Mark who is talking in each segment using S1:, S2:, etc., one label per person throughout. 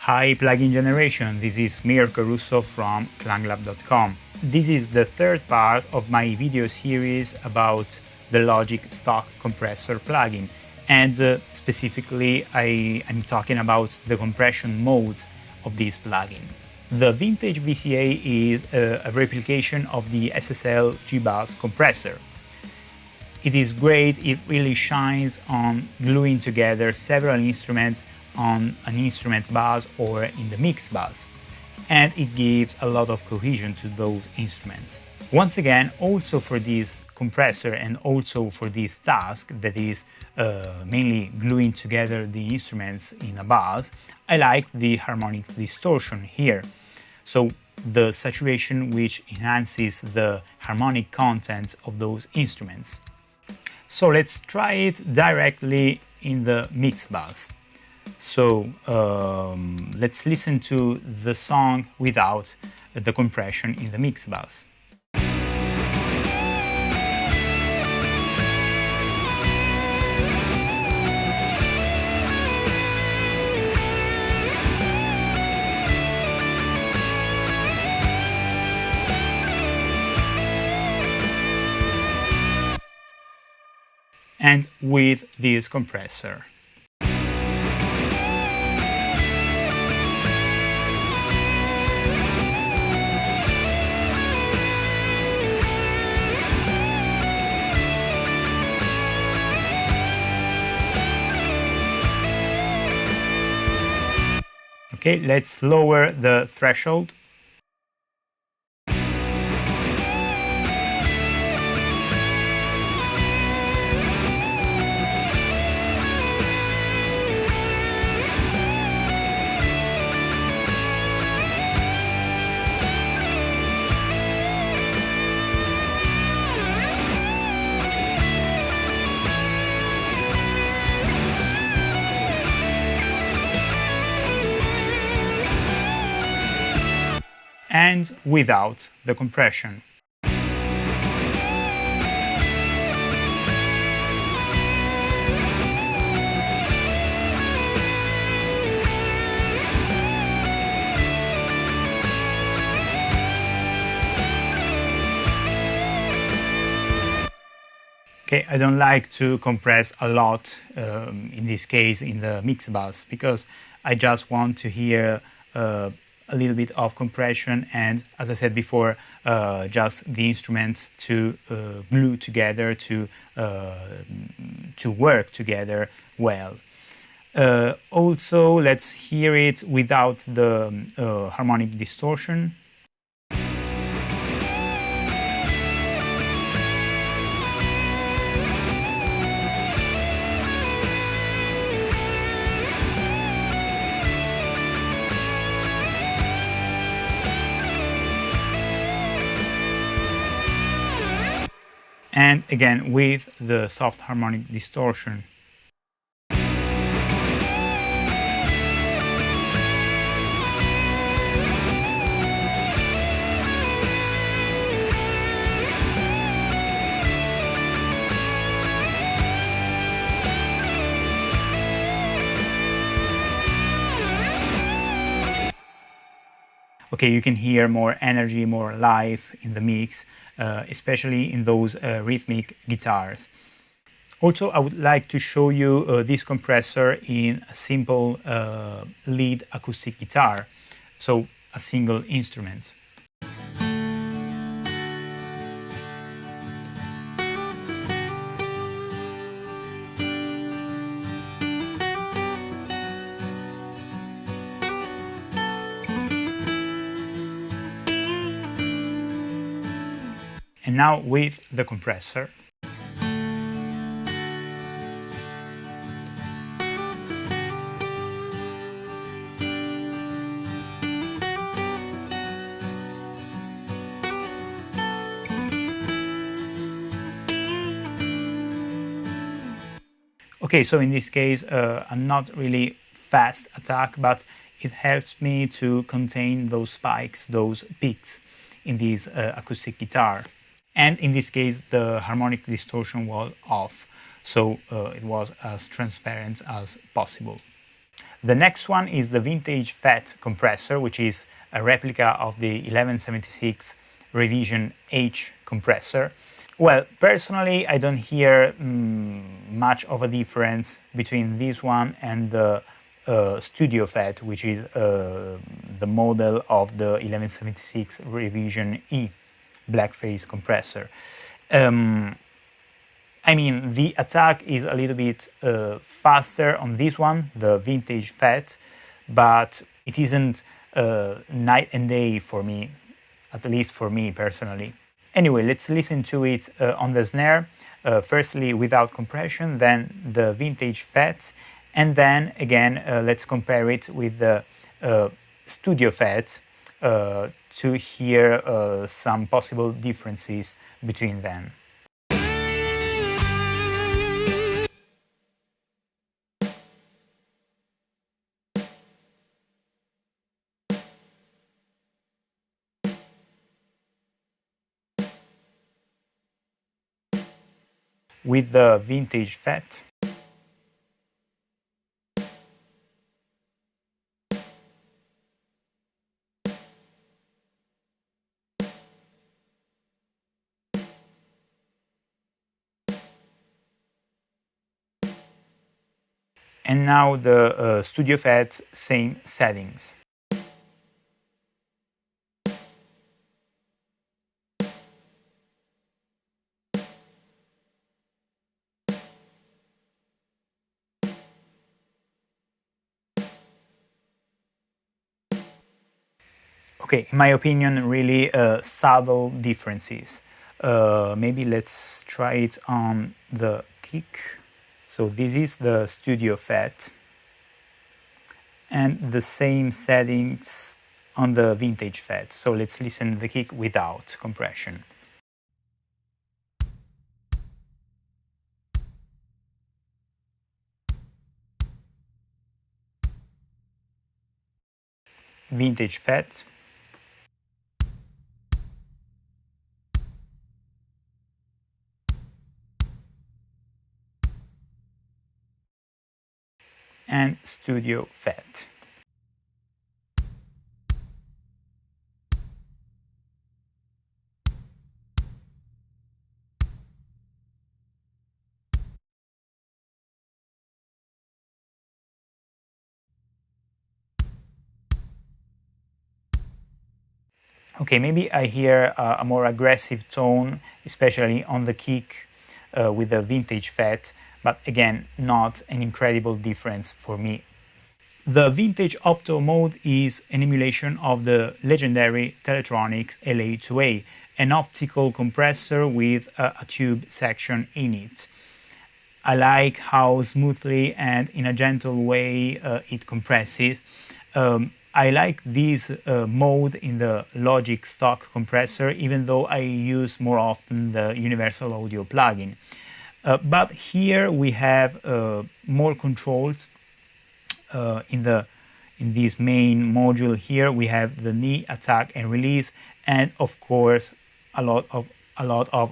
S1: Hi plugin generation, this is Mirko Russo from klanglab.com. This is the third part of my video series about the Logic stock compressor plugin, and specifically I'm talking about the compression modes of this plugin. The Vintage VCA is a replication of the SSL G compressor. It is great, it really shines on gluing together several instruments on an instrument bus or in the mix bus, and it gives a lot of cohesion to those instruments. Once again, also for this compressor and also for this task, that is mainly gluing together the instruments in a bus, I like the harmonic distortion here. So the saturation which enhances the harmonic content of those instruments. So let's try it directly in the mix bus. So let's listen to the song without the compression in the mix bus. And with this compressor. Okay, let's lower the threshold. And without the compression. Okay, I don't like to compress a lot in this case in the mix bus, because I just want to hear a little bit of compression and, as I said before, just the instruments to glue together, to work together well. Also, let's hear it without the harmonic distortion. And again with the soft harmonic distortion. Okay, you can hear more energy, more life in the mix, especially in those rhythmic guitars. Also, I would like to show you this compressor in a simple lead acoustic guitar, so a single instrument. And now with the compressor. Okay, so in this case, a not really fast attack, but it helps me to contain those spikes, those peaks in this acoustic guitar. And in this case, the harmonic distortion was off, so it was as transparent as possible. The next one is the Vintage FET compressor, which is a replica of the 1176 revision H compressor. Well, personally, I don't hear much of a difference between this one and the Studio FET, which is the model of the 1176 revision E blackface compressor. I mean, the attack is a little bit faster on this one, the Vintage FET, but it isn't night and day for me, at least for me personally. Anyway, let's listen to it on the snare, firstly without compression, then the Vintage FET, and then again let's compare it with the Studio FET to hear some possible differences between them. With the Vintage FET, and now the Studio FET, same settings. Okay, in my opinion, really subtle differences. Maybe let's try it on the kick. So this is the Studio FET, and the same settings on the Vintage FET. So let's listen to the kick without compression. Vintage FET. And Studio FET. Okay, maybe I hear a more aggressive tone, especially on the kick with the Vintage FET, but again, not an incredible difference for me. The Vintage Opto mode is an emulation of the legendary Teletronics LA2A, an optical compressor with a tube section in it. I like how smoothly and in a gentle way it compresses. I like this mode in the Logic stock compressor, even though I use more often the Universal Audio plugin. But here we have more controls. In this main module here we have the knee, attack and release, and of course a lot of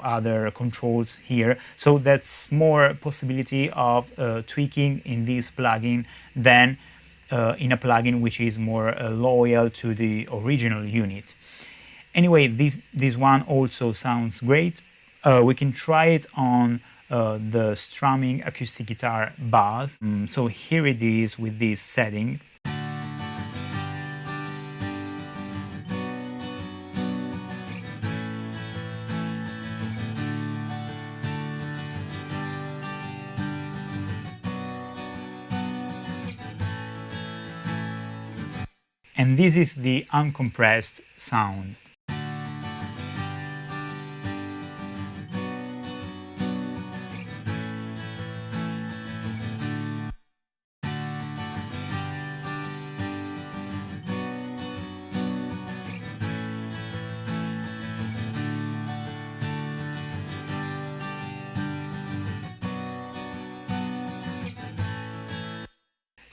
S1: other controls here. So that's more possibility of tweaking in this plugin than in a plugin which is more loyal to the original unit. Anyway, this one also sounds great. We can try it on the Strumming acoustic guitar bass. So here it is with this setting. And this is the uncompressed sound.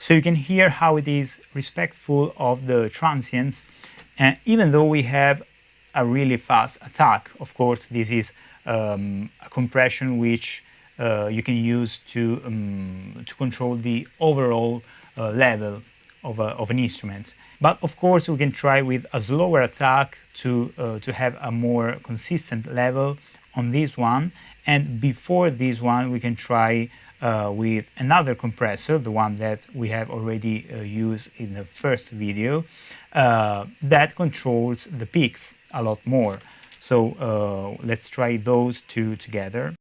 S1: So you can hear how it is respectful of the transients, and even though we have a really fast attack. Of course, this is a compression which you can use to control the overall level of an instrument. But of course we can try with a slower attack to have a more consistent level on this one, and before this one we can try with another compressor, the one that we have already used in the first video, that controls the peaks a lot more. So let's try those two together.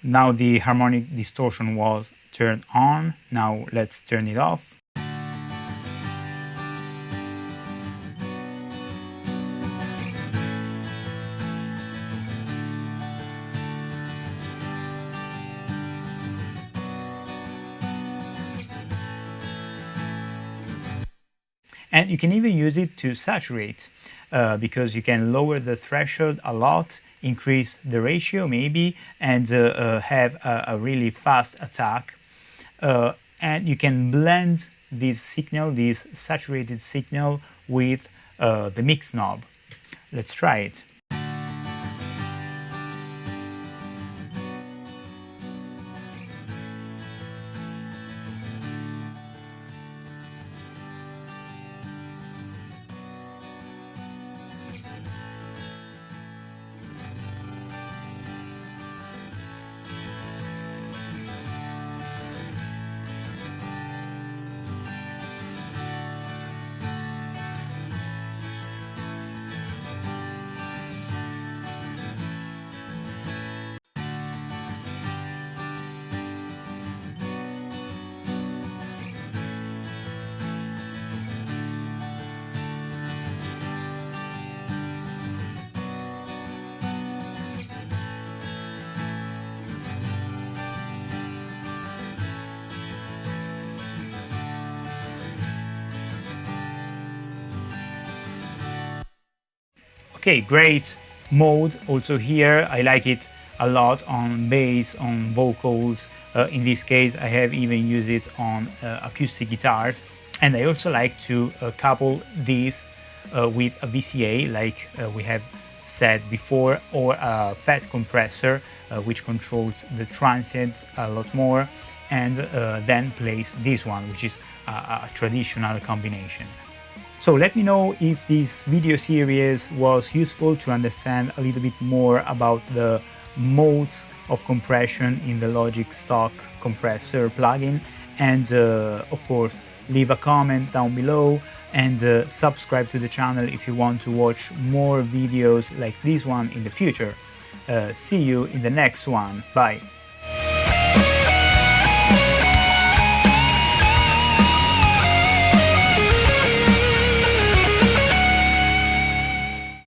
S1: Now the harmonic distortion was turned on. Now let's turn it off. And you can even use it to saturate, because you can lower the threshold a lot, increase the ratio maybe, and have a really fast attack. And you can blend this signal, this saturated signal, with the mix knob. Let's try it. Okay, great mode also here. I like it a lot on bass, on vocals. In this case, I have even used it on acoustic guitars. And I also like to couple this with a VCA, like we have said before, or a Fat Compressor, which controls the transients a lot more, and then plays this one, which is a traditional combination. So let me know if this video series was useful to understand a little bit more about the modes of compression in the Logic stock compressor plugin, and of course leave a comment down below, and subscribe to the channel if you want to watch more videos like this one in the future. See you in the next one. Bye!